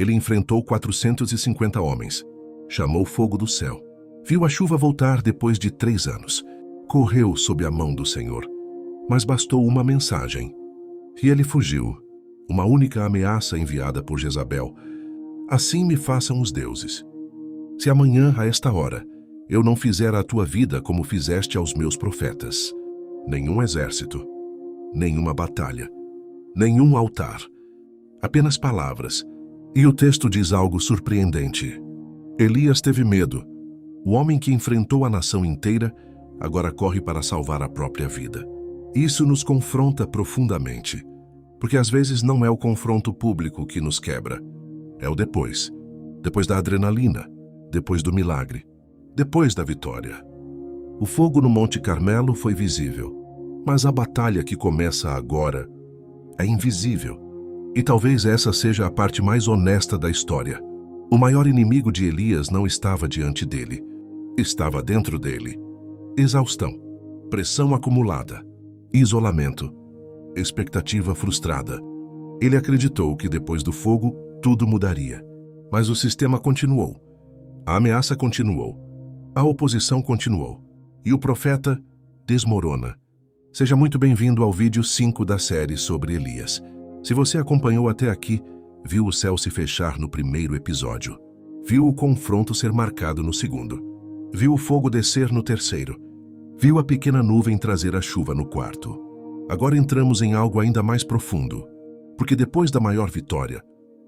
Ele enfrentou 450 homens. Chamou fogo do céu. Viu a chuva voltar depois de 3 anos. Correu sob a mão do Senhor. Mas bastou uma mensagem. E ele fugiu. Uma única ameaça enviada por Jezabel. Assim me façam os deuses. Se amanhã, a esta hora, eu não fizer a tua vida como fizeste aos meus profetas, nenhum exército, nenhuma batalha, nenhum altar, apenas palavras. E o texto diz algo surpreendente. Elias teve medo. O homem que enfrentou a nação inteira agora corre para salvar a própria vida. Isso nos confronta profundamente, porque às vezes não é o confronto público que nos quebra. É o depois. Depois da adrenalina, depois do milagre, depois da vitória. O fogo no Monte Carmelo foi visível, mas a batalha que começa agora é invisível. E talvez essa seja a parte mais honesta da história. O maior inimigo de Elias não estava diante dele, estava dentro dele. Exaustão, pressão acumulada, isolamento, expectativa frustrada. Ele acreditou que depois do fogo tudo mudaria, mas o sistema continuou. A ameaça continuou, a oposição continuou, e o profeta desmorona. Seja muito bem-vindo ao vídeo 5 da série sobre Elias. Se você acompanhou até aqui, viu o céu se fechar no primeiro episódio, viu o confronto ser marcado no segundo, viu o fogo descer no terceiro, viu a pequena nuvem trazer a chuva no quarto. Agora entramos em algo ainda mais profundo, porque depois da maior vitória,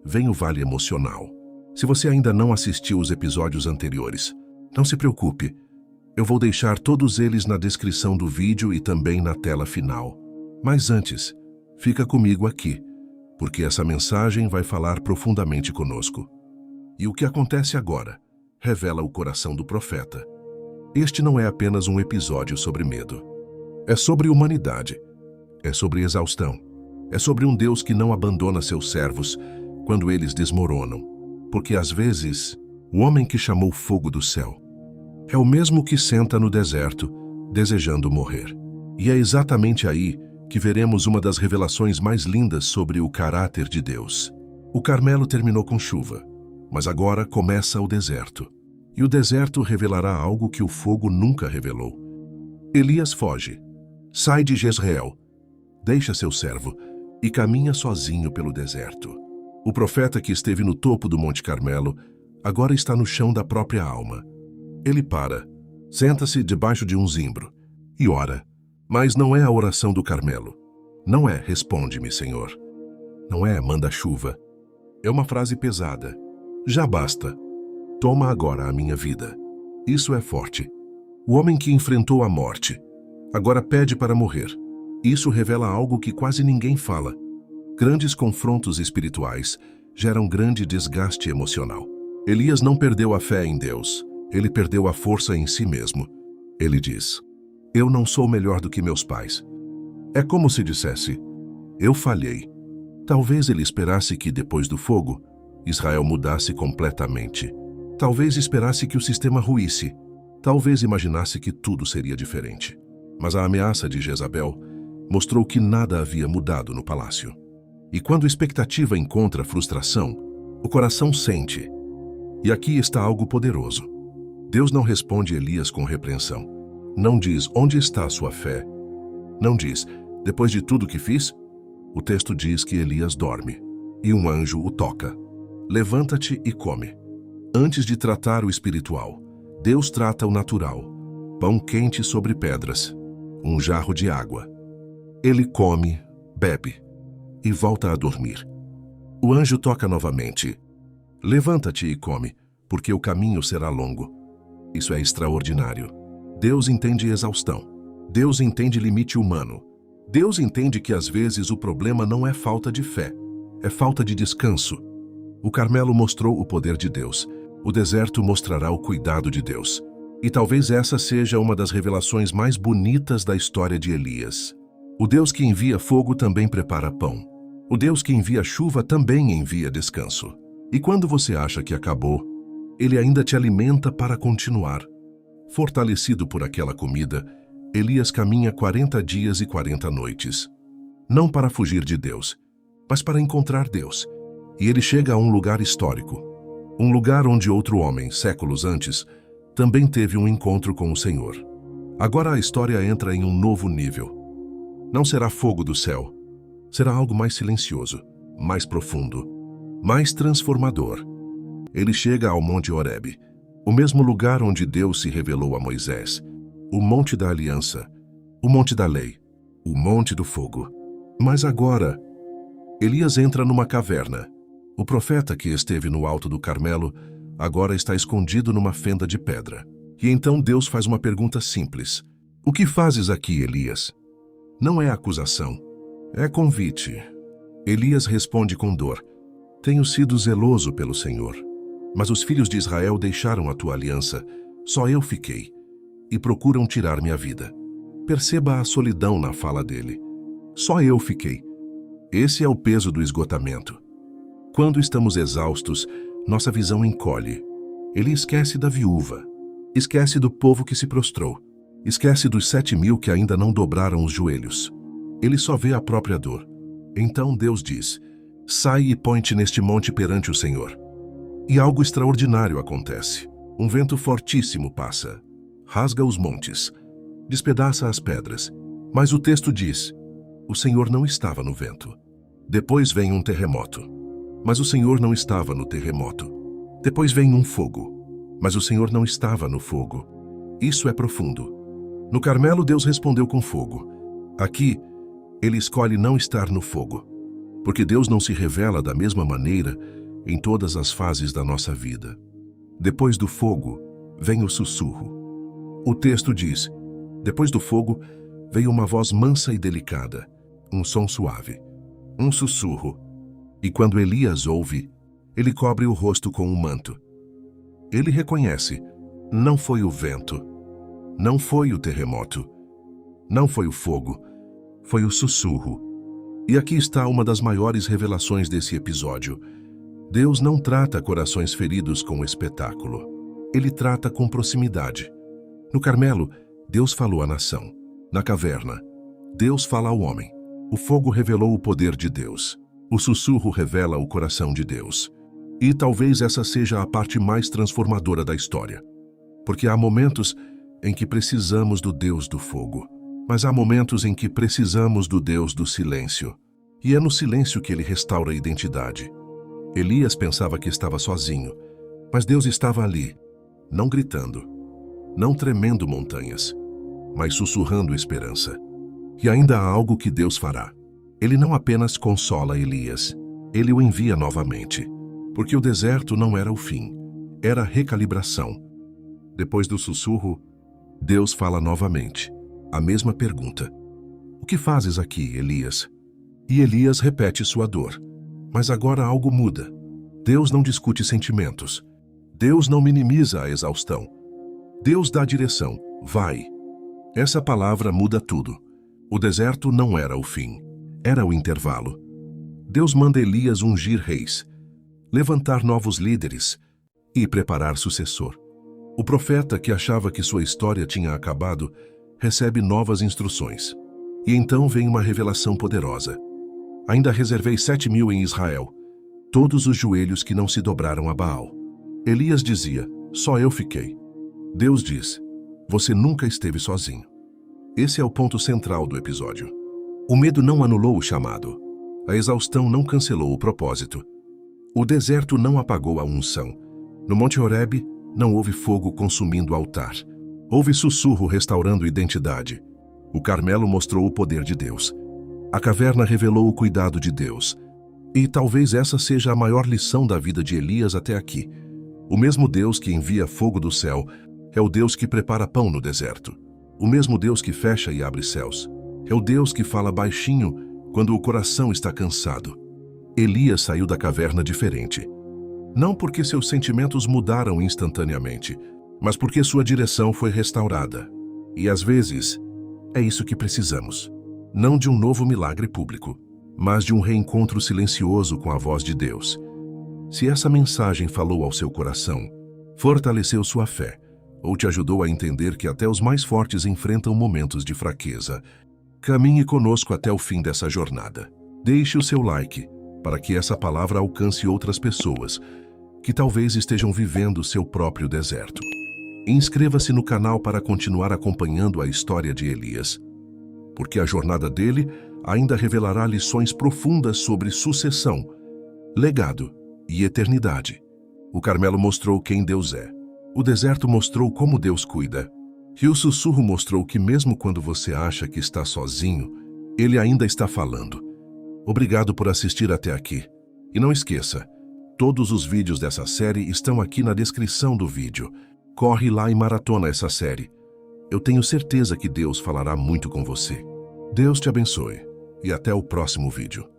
vem o vale emocional. Se você ainda não assistiu os episódios anteriores, não se preocupe. Eu vou deixar todos eles na descrição do vídeo e também na tela final. Mas antes, fica comigo aqui, porque essa mensagem vai falar profundamente conosco. E o que acontece agora revela o coração do profeta. Este não é apenas um episódio sobre medo. É sobre humanidade. É sobre exaustão. É sobre um Deus que não abandona seus servos quando eles desmoronam. Porque às vezes, o homem que chamou fogo do céu é o mesmo que senta no deserto, desejando morrer. E é exatamente aí que veremos uma das revelações mais lindas sobre o caráter de Deus. O Carmelo terminou com chuva, mas agora começa o deserto. E o deserto revelará algo que o fogo nunca revelou. Elias foge, sai de Jezreel, deixa seu servo e caminha sozinho pelo deserto. O profeta que esteve no topo do Monte Carmelo agora está no chão da própria alma. Ele para, senta-se debaixo de um zimbro e ora. Mas não é a oração do Carmelo. Não é responde-me, Senhor. Não é manda chuva. É uma frase pesada. Já basta. Toma agora a minha vida. Isso é forte. O homem que enfrentou a morte agora pede para morrer. Isso revela algo que quase ninguém fala. Grandes confrontos espirituais geram grande desgaste emocional. Elias não perdeu a fé em Deus. Ele perdeu a força em si mesmo. Ele diz: eu não sou melhor do que meus pais. É como se dissesse: eu falhei. Talvez ele esperasse que, depois do fogo, Israel mudasse completamente. Talvez esperasse que o sistema ruísse. Talvez imaginasse que tudo seria diferente. Mas a ameaça de Jezabel mostrou que nada havia mudado no palácio. E quando a expectativa encontra frustração, o coração sente. E aqui está algo poderoso. Deus não responde Elias com repreensão. Não diz, onde está a sua fé? Não diz, depois de tudo que fiz? O texto diz que Elias dorme, e um anjo o toca. Levanta-te e come. Antes de tratar o espiritual, Deus trata o natural. Pão quente sobre pedras, um jarro de água. Ele come, bebe, e volta a dormir. O anjo toca novamente. Levanta-te e come, porque o caminho será longo. Isso é extraordinário. Deus entende exaustão. Deus entende limite humano. Deus entende que às vezes o problema não é falta de fé, é falta de descanso. O Carmelo mostrou o poder de Deus. O deserto mostrará o cuidado de Deus. E talvez essa seja uma das revelações mais bonitas da história de Elias. O Deus que envia fogo também prepara pão. O Deus que envia chuva também envia descanso. E quando você acha que acabou, Ele ainda te alimenta para continuar. Fortalecido por aquela comida, Elias caminha 40 dias e 40 noites. Não para fugir de Deus, mas para encontrar Deus. E ele chega a um lugar histórico. Um lugar onde outro homem, séculos antes, também teve um encontro com o Senhor. Agora a história entra em um novo nível. Não será fogo do céu. Será algo mais silencioso, mais profundo, mais transformador. Ele chega ao Monte Horebe, o mesmo lugar onde Deus se revelou a Moisés, o Monte da Aliança, o Monte da Lei, o Monte do Fogo. Mas agora, Elias entra numa caverna. O profeta que esteve no alto do Carmelo agora está escondido numa fenda de pedra. E então Deus faz uma pergunta simples. O que fazes aqui, Elias? Não é acusação, é convite. Elias responde com dor. Tenho sido zeloso pelo Senhor, mas os filhos de Israel deixaram a tua aliança, só eu fiquei, e procuram tirar minha vida. Perceba a solidão na fala dele. Só eu fiquei. Esse é o peso do esgotamento. Quando estamos exaustos, nossa visão encolhe. Ele esquece da viúva, esquece do povo que se prostrou, esquece dos 7.000 que ainda não dobraram os joelhos. Ele só vê a própria dor. Então Deus diz, sai e põe-te neste monte perante o Senhor. E algo extraordinário acontece. Um vento fortíssimo passa, rasga os montes, despedaça as pedras. Mas o texto diz, o Senhor não estava no vento. Depois vem um terremoto. Mas o Senhor não estava no terremoto. Depois vem um fogo. Mas o Senhor não estava no fogo. Isso é profundo. No Carmelo, Deus respondeu com fogo. Aqui, ele escolhe não estar no fogo, porque Deus não se revela da mesma maneira em todas as fases da nossa vida. Depois do fogo, vem o sussurro. O texto diz, depois do fogo, veio uma voz mansa e delicada, um som suave, um sussurro. E quando Elias ouve, ele cobre o rosto com um manto. Ele reconhece, não foi o vento, não foi o terremoto, não foi o fogo, foi o sussurro. E aqui está uma das maiores revelações desse episódio. Deus não trata corações feridos com espetáculo. Ele trata com proximidade. No Carmelo, Deus falou à nação. Na caverna, Deus fala ao homem. O fogo revelou o poder de Deus. O sussurro revela o coração de Deus. E talvez essa seja a parte mais transformadora da história. Porque há momentos em que precisamos do Deus do fogo. Mas há momentos em que precisamos do Deus do silêncio. E é no silêncio que ele restaura a identidade. Elias pensava que estava sozinho, mas Deus estava ali, não gritando, não tremendo montanhas, mas sussurrando esperança. E ainda há algo que Deus fará. Ele não apenas consola Elias, ele o envia novamente, porque o deserto não era o fim, era a recalibração. Depois do sussurro, Deus fala novamente, a mesma pergunta. O que fazes aqui, Elias? E Elias repete sua dor. Mas agora algo muda. Deus não discute sentimentos. Deus não minimiza a exaustão. Deus dá direção. Vai. Essa palavra muda tudo. O deserto não era o fim. Era o intervalo. Deus manda Elias ungir reis, levantar novos líderes e preparar sucessor. O profeta que achava que sua história tinha acabado recebe novas instruções. E então vem uma revelação poderosa. Ainda reservei 7.000 em Israel, todos os joelhos que não se dobraram a Baal. Elias dizia, só eu fiquei. Deus diz, você nunca esteve sozinho. Esse é o ponto central do episódio. O medo não anulou o chamado. A exaustão não cancelou o propósito. O deserto não apagou a unção. No Monte Horebe, não houve fogo consumindo o altar. Houve sussurro restaurando identidade. O Carmelo mostrou o poder de Deus. A caverna revelou o cuidado de Deus. E talvez essa seja a maior lição da vida de Elias até aqui. O mesmo Deus que envia fogo do céu é o Deus que prepara pão no deserto. O mesmo Deus que fecha e abre céus. É o Deus que fala baixinho quando o coração está cansado. Elias saiu da caverna diferente. Não porque seus sentimentos mudaram instantaneamente, mas porque sua direção foi restaurada. E às vezes, é isso que precisamos. Não de um novo milagre público, mas de um reencontro silencioso com a voz de Deus. Se essa mensagem falou ao seu coração, fortaleceu sua fé, ou te ajudou a entender que até os mais fortes enfrentam momentos de fraqueza, caminhe conosco até o fim dessa jornada. Deixe o seu like, para que essa palavra alcance outras pessoas que talvez estejam vivendo seu próprio deserto. Inscreva-se no canal para continuar acompanhando a história de Elias, porque a jornada dele ainda revelará lições profundas sobre sucessão, legado e eternidade. O Carmelo mostrou quem Deus é. O deserto mostrou como Deus cuida. E o sussurro mostrou que mesmo quando você acha que está sozinho, Ele ainda está falando. Obrigado por assistir até aqui. E não esqueça, todos os vídeos dessa série estão aqui na descrição do vídeo. Corre lá e maratona essa série. Eu tenho certeza que Deus falará muito com você. Deus te abençoe e até o próximo vídeo.